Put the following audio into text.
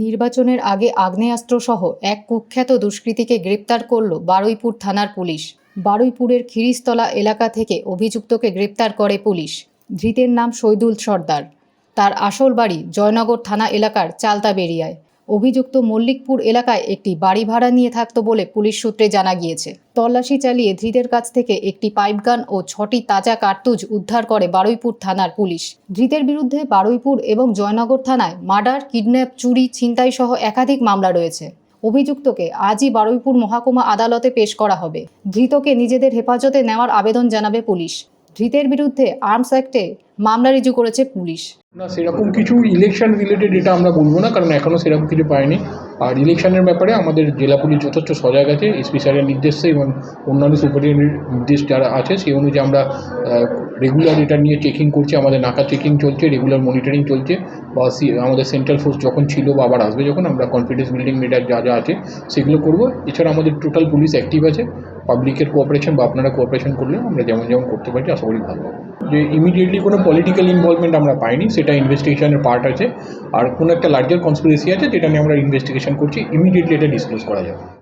নির্বাচনের আগে আগ্নেয়াস্ত্রসহ এক কুখ্যাত দুষ্কৃতীকে গ্রেপ্তার করল বারুইপুর থানার পুলিশ। বারুইপুরের খিরিস্তলা এলাকা থেকে অভিযুক্তকে গ্রেপ্তার করে পুলিশ। ধৃতের নাম শহীদুল সর্দার। তার আসল বাড়ি জয়নগর থানা এলাকার চালতাবেড়িয়ায়। অভিযুক্ত মল্লিকপুর এলাকায় একটি বাড়ি ভাড়া নিয়ে থাকত বলে পুলিশ সূত্রে জানা গিয়েছে। তল্লাশি চালিয়ে ধৃতের কাছ থেকে একটি পাইপগান ও 6টি তাজা কার্তুজ উদ্ধার করে বারুইপুর থানার পুলিশ। ধৃতের বিরুদ্ধে বারুইপুর এবং জয়নগর থানায় মার্ডার, কিডন্যাপ, চুরি, ছিনতাই সহ একাধিক মামলা রয়েছে। অভিযুক্তকে আজই বারুইপুর মহকুমা আদালতে পেশ করা হবে। ধৃতকে নিজেদের হেফাজতে নেওয়ার আবেদন জানাবে পুলিশ। ধৃতের বিরুদ্ধে আর্মস অ্যাক্টে মামলা রিজু করেছে পুলিশ। না, সেরকম কিছু ইলেকশন রিলেটেড এটা আমরা বলবো না, কারণ এখনও সেরকম কিছু পাইনি। আর ইলেকশনের ব্যাপারে আমাদের জেলা পুলিশ যথেষ্ট সজাগ আছে। এসপি স্যারের নির্দেশে এবং অন্যান্য সুপারিনটেন্ডেন্টের নির্দেশ যারা আছে সেই অনুযায়ী আমরা রেগুলার এটা নিয়ে চেকিং করছি। আমাদের নাকা চেকিং চলছে, রেগুলার মনিটরিং চলছে। বা আমাদের সেন্ট্রাল ফোর্স যখন ছিল বা আবার আসবে যখন, আমরা কনফিডেন্স বিল্ডিং মেটার যা যা আছে সেগুলো করবো। এছাড়া আমাদের টোটাল পুলিশ অ্যাক্টিভ আছে। পাবলিকের কোঅপারেশন বা আপনারা কোঅপারেশন করলে আমরা যেমন যেমন করতে পারি আশা করি ভালো হবে। যে ইমিডিয়েটলি কোনো পলিটিক্যাল ইনভলভমেন্ট আমরা পাইনি, সেটা ইনভেস্টিগেশনের পার্ট আছে। আর কোনো একটা লার্জার কনস্পিরেসি আছে যেটা নিয়ে আমরা ইনভেস্টিগেশন করছি, ইমিডিয়েটলি এটা ডিসক্লোজ করা যাবে।